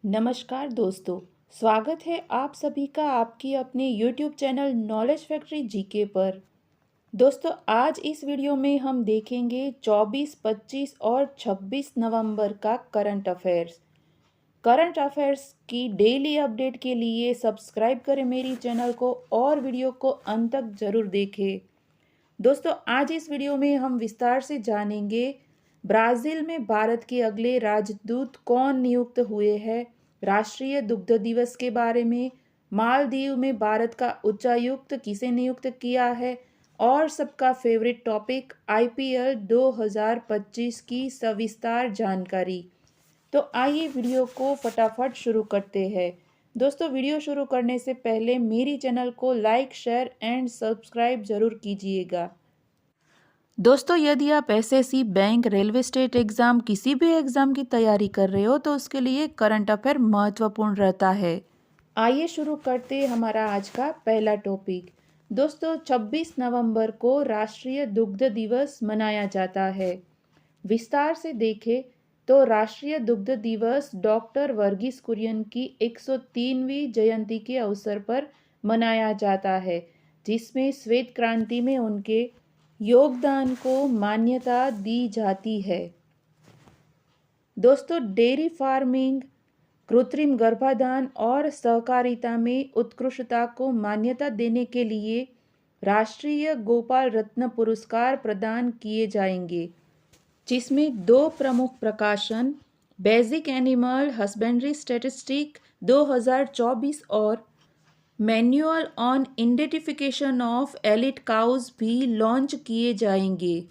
नमस्कार दोस्तों। स्वागत है आप सभी का आपकी अपने YouTube channel knowledge factory GK पर। दोस्तों, आज इस वीडियो में हम देखेंगे 24, 25 और 26 नवंबर का करंट अफेयर्स। करंट अफेयर्स की डेली अपडेट के लिए सब्सक्राइब करें मेरी चैनल को और वीडियो को अंत तक ज़रूर देखें। दोस्तों, आज इस वीडियो में हम विस्तार से जानेंगे ब्राज़ील में भारत के अगले राजदूत कौन नियुक्त हुए हैं, राष्ट्रीय दुग्ध दिवस के बारे में, मालदीव में भारत का उच्चायुक्त किसे नियुक्त किया है और सबका फेवरेट टॉपिक आईपीएल 2025 की सविस्तार जानकारी। तो आइए वीडियो को फटाफट शुरू करते हैं। दोस्तों, वीडियो शुरू करने से पहले मेरी चैनल को लाइक, शेयर एंड सब्सक्राइब ज़रूर कीजिएगा। दोस्तों, यदि आप SSC, bank, railway state exam किसी भी एग्ज़ाम की तैयारी कर रहे हो तो उसके लिए करंट अफेयर महत्वपूर्ण रहता है। आइए शुरू करते हैं हमारा आज का पहला टॉपिक। दोस्तों, 26 नवंबर को राष्ट्रीय दुग्ध दिवस मनाया जाता है। विस्तार से देखें तो राष्ट्रीय दुग्ध दिवस डॉक्टर वर्गीस कुरियन की 103वीं जयंती के अवसर पर मनाया जाता है, जिसमें श्वेत क्रांति में उनके योगदान को मान्यता दी जाती है। दोस्तों, डेयरी फार्मिंग, कृत्रिम गर्भाधान और सहकारिता में उत्कृष्टता को मान्यता देने के लिए राष्ट्रीय गोपाल रत्न पुरस्कार प्रदान किए जाएंगे, जिसमें दो प्रमुख प्रकाशन बेसिक एनिमल हस्बेंड्री स्टैटिस्टिक 2024 और manual on identification of elite cows भी लॉन्च किए जाएंगे।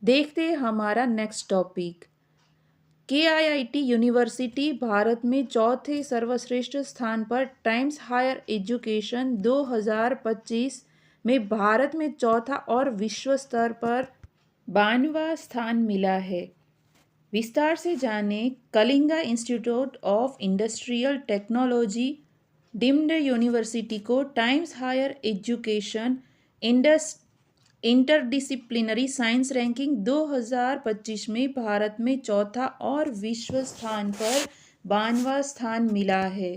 देखते हैं हमारा next topic. KIIT university Bharat में चौथे सर्वश्रेष्ठ स्थान पर टाइम्स हायर एजुकेशन 2025 में भारत में चौथा और विश्व स्तर पर 92वां स्थान मिला है। विस्तार से जानें। Kalinga institute of industrial technology deemed university को Times higher education interdisciplinary science ranking 2025 में भारत में चौथा और विश्व स्थान पर 92वां स्थान मिला है।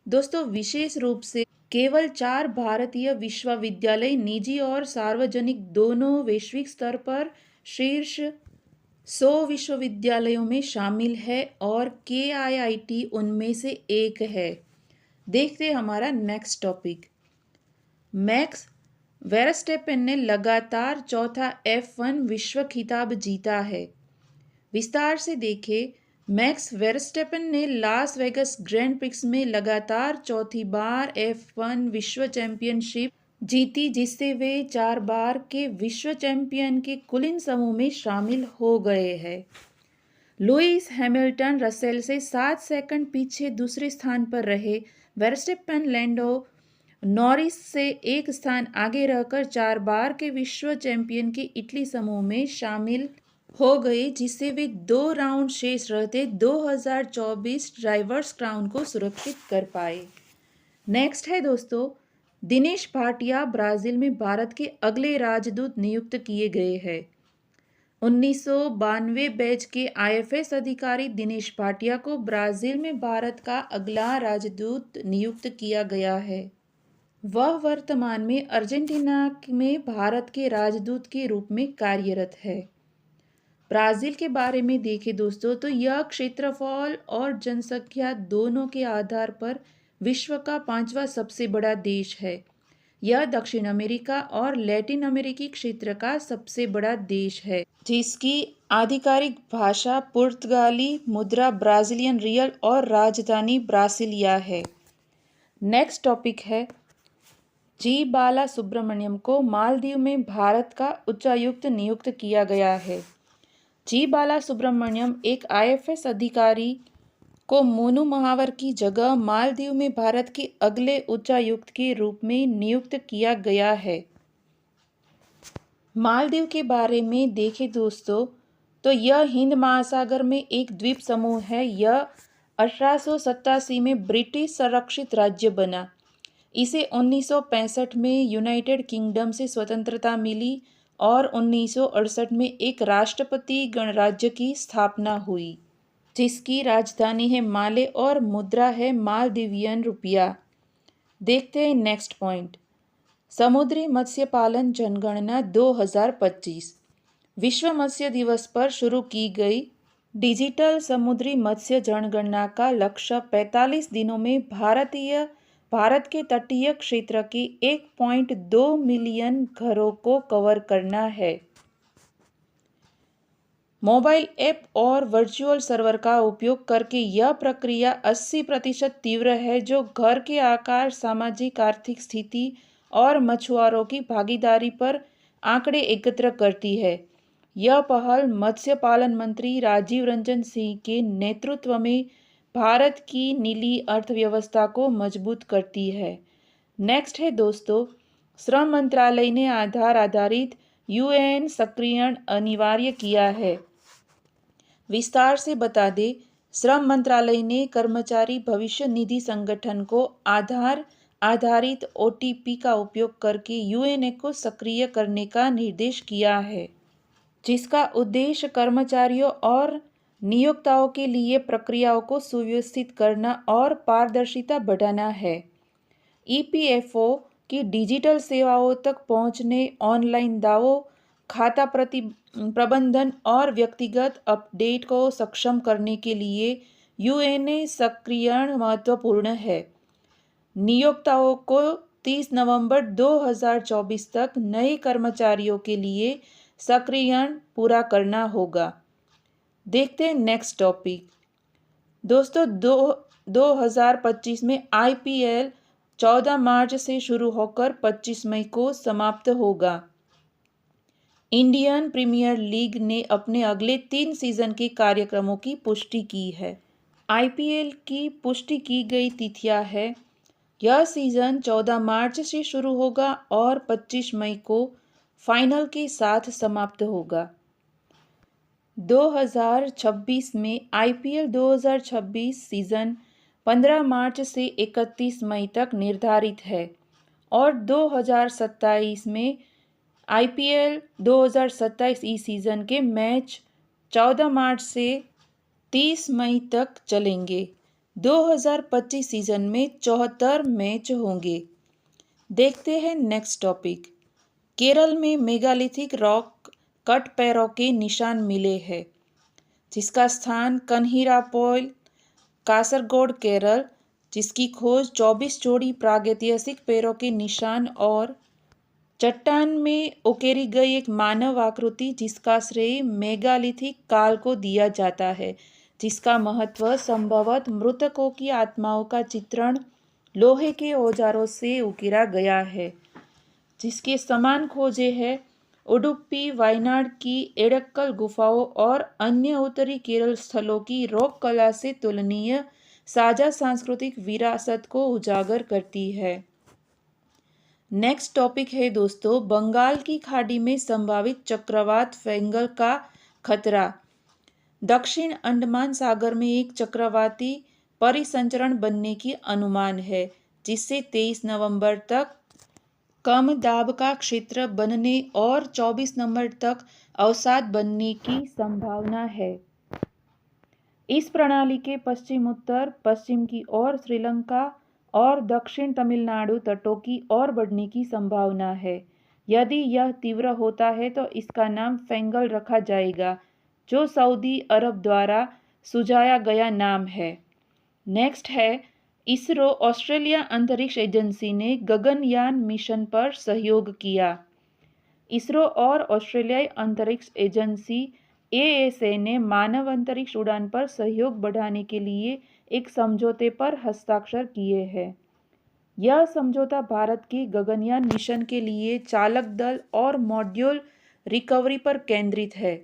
दोस्तों, विशेष रूप से केवल 4 भारतीय विश्वविद्यालय निजी और सार्वजनिक दोनों वैश्विक स्तर पर शीर्ष 100 विश्वविद्यालयों में शामिल है और केआईआईटी उनमें से एक है। देखते हैं हमारा नेक्स्ट टॉपिक। मैक्स वेरस्टेपेन ने लगातार चौथा F1 विश्व खिताब जीता है। विस्तार से देखें। मैक्स वेरस्टेपेन ने लास वेगास ग्रैंड प्रिक्स में लगातार चौथी बार F1 विश्व चैंपियनशिप जीती, जिससे वे 4 बार के विश्व चैंपियन के कुलीन समूह में शामिल हो गए हैं। लुइस हैमिल्टन रसेल से 7 सेकंड पीछे दूसरे स्थान पर रहे। वेरस्टेपेन लैंडो नॉरिस से एक स्थान आगे रहकर 4 बार के विश्व चैंपियन के इटली समूह में शामिल हो गए, जिससे वे 2 राउंड शेष रहते 2024 ड्राइवर्स क्राउन को सुरक्षित कर पाए। नेक्स्ट है दोस्तों, दिनेश भाटिया ब्राज़ील में भारत के अगले राजदूत नियुक्त किए गए हैं। 1992 बैच के आईएफएस अधिकारी दिनेश भाटिया को ब्राज़ील में भारत का अगला राजदूत नियुक्त किया गया है। वह वर्तमान में अर्जेंटीना में भारत के राजदूत के रूप में कार्यरत है। ब्राज़ील के बारे में देखें दोस्तों, तो यह क्षेत्रफल और जनसंख्या दोनों के आधार पर विश्व का 5वां सबसे बड़ा देश है। यह दक्षिण अमेरिका और लैटिन अमेरिकी क्षेत्र का सबसे बड़ा देश है, जिसकी आधिकारिक भाषा पुर्तगाली, मुद्रा ब्राज़ीलियन रियल और राजधानी ब्रासिलिया है। नेक्स्ट टॉपिक है। जी बाला सुब्रमण्यम को मालदीव में भारत का उच्चायुक्त नियुक्त किया गया है। जी बाला सुब्रमण्यम एक आईएफएस अधिकारी को मोनू महावर की जगह मालदीव में भारत के अगले उच्चायुक्त के रूप में नियुक्त किया गया है। मालदीव के बारे में देखें दोस्तों, तो यह हिंद महासागर में एक द्वीप समूह है। यह 1887 में ब्रिटिश संरक्षित राज्य बना। इसे 1965 में यूनाइटेड किंगडम से स्वतंत्रता मिली और 1968 में एक राष्ट्रपति गणराज्य की स्थापना हुई। जिसकी राजधानी है माले और मुद्रा है मालदीवियन रुपया। देखते हैं नेक्स्ट पॉइंट। समुद्री मत्स्य पालन जनगणना 2025। विश्व मत्स्य दिवस पर शुरू की गई डिजिटल समुद्री मत्स्य जनगणना का लक्ष्य 45 दिनों में भारत के तटीय क्षेत्र के 1.2 मिलियन घरों को कवर करना है। मोबाइल ऐप और वर्चुअल सर्वर का उपयोग करके यह प्रक्रिया 80% तीव्र है, जो घर के आकार, सामाजिक आर्थिक स्थिति और मछुआरों की भागीदारी पर आंकड़े एकत्र करती है। यह पहल मत्स्य पालन मंत्री राजीव रंजन सिंह के नेतृत्व में भारत की नीली अर्थव्यवस्था को मजबूत करती है। नेक्स्ट है दोस्तों, श्रम मंत्रालय ने आधार आधारित यूएएन सक्रियण अनिवार्य किया है। विस्तार से बता दें, श्रम मंत्रालय ने कर्मचारी भविष्य निधि संगठन को आधार आधारित ओटीपी का उपयोग करके यूएएन को सक्रिय करने का निर्देश किया है, जिसका उद्देश्य कर्मचारियों और नियोक्ताओं के लिए प्रक्रियाओं को सुव्यवस्थित करना और पारदर्शिता बढ़ाना है। ईपीएफओ की डिजिटल सेवाओं तक पहुंचने, ऑनलाइन दावों, खाता प्रबंधन और व्यक्तिगत अपडेट को सक्षम करने के लिए यूएएन सक्रियण महत्वपूर्ण है। नियोक्ताओं को 30 नवंबर 2024 तक नए कर्मचारियों के लिए सक्रियण पूरा करना होगा। देखते हैं नेक्स्ट टॉपिक। दोस्तों, 2025 में आईपीएल 14 मार्च से शुरू होकर 25 मई को समाप्त होगा। इंडियन प्रीमियर लीग ने अपने अगले 3 सीजन के कार्यक्रमों की पुष्टि की है। आईपीएल की पुष्टि की गई तिथियां है। यह सीजन 14 मार्च से शुरू होगा और 25 मई को फाइनल के साथ समाप्त होगा। 2026 में आईपीएल 2026 सीजन 15 मार्च से 31 मई तक निर्धारित है और 2027 में आईपीएल 2027 ई सीजन के मैच 14 मार्च से 30 मई तक चलेंगे। 2025 सीजन में 74 मैच होंगे। देखते हैं नेक्स्ट टॉपिक। केरल में मेगालिथिक रॉक कट पैरों के निशान मिले हैं, जिसका स्थान कन्हिरापोल, कासरगोड, केरल, जिसकी खोज 24 जोड़ी प्रागैतिहासिक पैरों के निशान और चट्टान में उकेरी गई एक मानव आकृति, जिसका श्रेय मेगालिथिक काल को दिया जाता है, जिसका महत्व संभवतः मृतकों की आत्माओं का चित्रण लोहे के औजारों से उकेरा गया है, जिसके समान खोजे हैं उडुपी, वायनाड की एडक्कल गुफाओं और अन्य उत्तरी केरल स्थलों की रॉक कला से तुलनीय साझा सांस्कृतिक विरासत को उजागर करती है। नेक्स्ट टॉपिक है दोस्तों, बंगाल की खाड़ी में संभावित चक्रवात फेंगल का खतरा। दक्षिण अंडमान सागर में एक चक्रवाती परिसंचरण बनने की अनुमान है, जिससे 23 नवंबर तक कम दाब का क्षेत्र बनने और 24 नवंबर तक अवसाद बनने की संभावना है। इस प्रणाली के पश्चिम उत्तर पश्चिम की ओर श्रीलंका और दक्षिण तमिलनाडु तटों की ओर बढ़ने की संभावना है। यदि यह तीव्र होता है तो इसका नाम फेंगल रखा जाएगा, जो सऊदी अरब द्वारा सुझाया गया नाम है। नेक्स्ट है, इसरो ऑस्ट्रेलिया अंतरिक्ष एजेंसी ने गगनयान मिशन पर सहयोग किया। इसरो और ऑस्ट्रेलियाई अंतरिक्ष एजेंसी एएसए ने मानव अंतरिक्ष उड़ान पर सहयोग बढ़ाने के लिए एक समझौते पर हस्ताक्षर किए हैं। यह समझौता भारत के गगनयान मिशन के लिए चालक दल और मॉड्यूल रिकवरी पर केंद्रित है,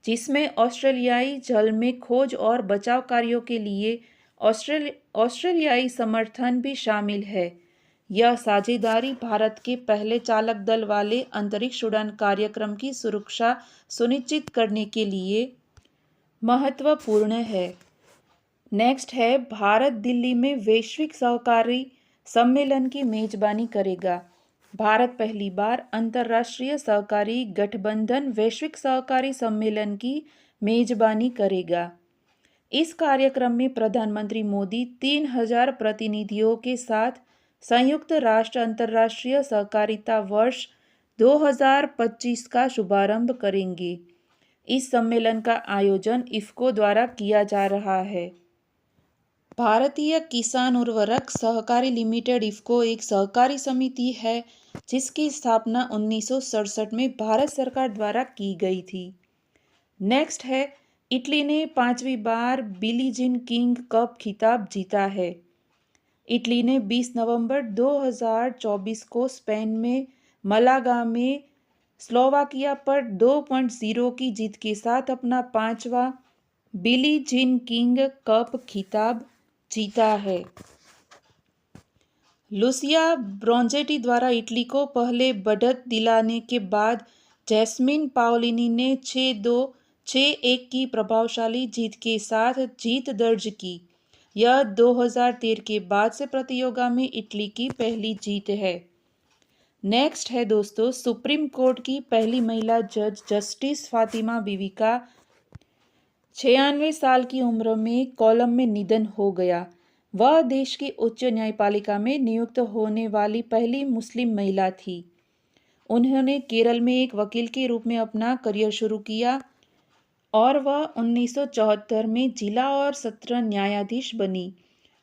जिसमें ऑस्ट्रेलियाई जल में खोज और बचाव कार्यों के लिए ऑस्ट्रेलियाई समर्थन भी शामिल है। यह साझेदारी भारत के पहले चालक दल वाले अंतरिक्ष उड़ान कार्यक्रम की सुरक्षा सुनिश्चित करने के लिए महत्वपूर्ण है। नेक्स्ट है, भारत दिल्ली में वैश्विक सहकारी सम्मेलन की मेजबानी करेगा। भारत पहली बार अंतर्राष्ट्रीय सहकारी गठबंधन वैश्विक सहकारी सम्मेलन की मेजबानी करेगा। इस कार्यक्रम में प्रधानमंत्री मोदी 3000 प्रतिनिधियों के साथ संयुक्त राष्ट्र अंतर्राष्ट्रीय सहकारिता वर्ष 2025 का शुभारंभ करेंगे। इस सम्मेलन का आयोजन इफ़को द्वारा किया जा रहा है। भारतीय किसान उर्वरक सहकारी लिमिटेड इफ़को एक सहकारी समिति है जिसकी स्थापना 1967 में भारत सरकार द्वारा की गई थी। नेक्स्ट है, इटली ने 5वीं बार बिली जीन किंग कप खिताब जीता है। इटली ने 20 नवंबर 2024 को स्पेन में मलागा में स्लोवाकिया पर 2-0 की जीत के साथ अपना 5वां बिली जीन किंग कप खिताब जीता है। लूसिया ब्रोंजेटी द्वारा इटली को पहले बढ़त दिलाने के बाद जैस्मिन पाओलिनी ने 6-2, 6-1 की प्रभावशाली जीत के साथ जीत दर्ज की। यह 2013 के बाद से प्रतियोगिता में इटली की पहली जीत है। नेक्स्ट है दोस्तों, सुप्रीम कोर्ट की पहली महिला जज जस्टिस फातिमा बीवी का 96 साल की उम्र में कोलम में निधन हो गया। वह देश की उच्च न्यायपालिका में नियुक्त होने वाली पहली मुस्लिम महिला थी। उन्होंने केरल में एक वकील के रूप में अपना करियर शुरू किया और वह 1974 में जिला और सत्र न्यायाधीश बनी।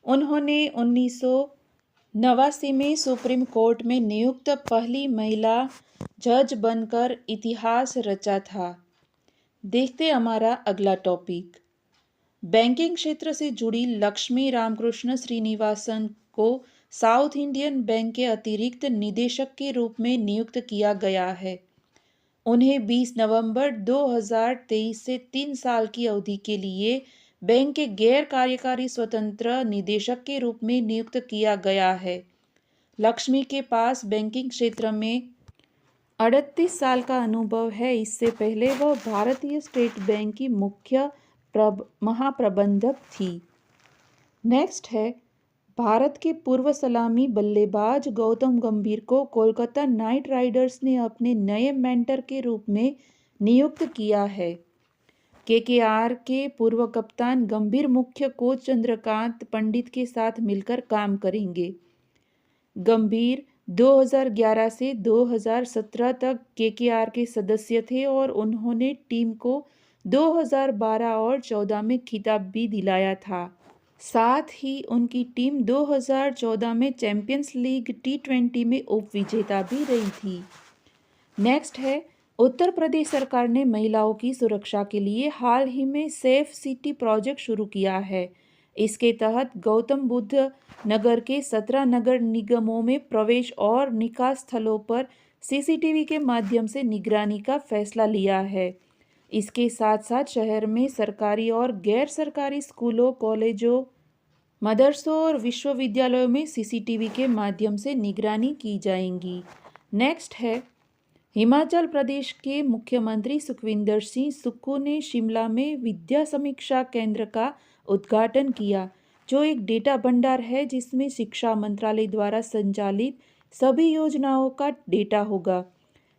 उन्होंने 1989 में सुप्रीम कोर्ट में नियुक्त पहली महिला जज बनकर इतिहास रचा था। देखते हमारा अगला टॉपिक। बैंकिंग क्षेत्र से जुड़ी लक्ष्मी रामकृष्ण श्रीनिवासन को साउथ इंडियन बैंक के अतिरिक्त निदेशक के रूप में नियुक्त किया गया है। उन्हें 20 नवंबर 2023 से 3 साल की अवधि के लिए बैंक के गैर कार्यकारी स्वतंत्र निदेशक के रूप में नियुक्त किया गया है। लक्ष्मी के पास बैंकिंग क्षेत्र में 38 साल का अनुभव है। इससे पहले वह भारतीय स्टेट बैंक की मुख्य महाप्रबंधक थी। नेक्स्ट है, भारत के पूर्व सलामी बल्लेबाज गौतम गंभीर को कोलकाता नाइट राइडर्स ने अपने नए मेंटर के रूप में नियुक्त किया है। केकेआर के पूर्व कप्तान गंभीर मुख्य कोच चंद्रकांत पंडित के साथ मिलकर काम करेंगे। गंभीर 2011 से 2017 तक केकेआर के सदस्य थे और उन्होंने टीम को 2012 और 14 में खिताब भी दिलाया था। साथ ही उनकी टीम 2014 में चैंपियंस लीग T20 में उपविजेता भी रही थी। नेक्स्ट है, उत्तर प्रदेश सरकार ने महिलाओं की सुरक्षा के लिए हाल ही में सेफ सिटी प्रोजेक्ट शुरू किया है। इसके तहत गौतम बुद्ध नगर के 17 नगर निगमों में प्रवेश और निकास स्थलों पर CCTV के माध्यम से निगरानी का फैसला लिया है। इसके साथ साथ शहर में सरकारी और गैर सरकारी स्कूलों, कॉलेजों, मदरसों और विश्वविद्यालयों में CCTV के माध्यम से निगरानी की जाएगी। नेक्स्ट है, हिमाचल प्रदेश के मुख्यमंत्री सुखविंदर सिंह सुक्खू ने शिमला में विद्या समीक्षा केंद्र का उद्घाटन किया, जो एक डेटा भंडार है जिसमें शिक्षा मंत्रालय द्वारा संचालित सभी योजनाओं का डेटा होगा।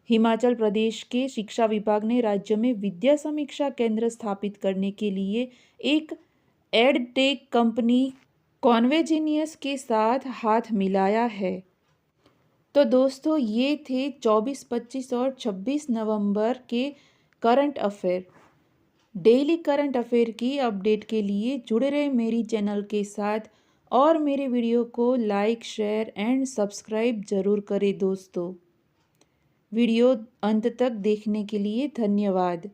हिमाचल प्रदेश के शिक्षा विभाग ने राज्य में विद्या समीक्षा केंद्र स्थापित करने के लिए एक एडटेक कंपनी कॉन्वेजिनियस के साथ हाथ मिलाया है। तो दोस्तों, ये थे 24, 25 और 26 नवंबर के current affair. Daily current affair की अपडेट के लिए जुड़े रहे मेरी चैनल के साथ और मेरे वीडियो को लाइक, शेयर एंड सब्सक्राइब ज़रूर करें दोस्तों। वीडियो अंत तक देखने के लिए धन्यवाद।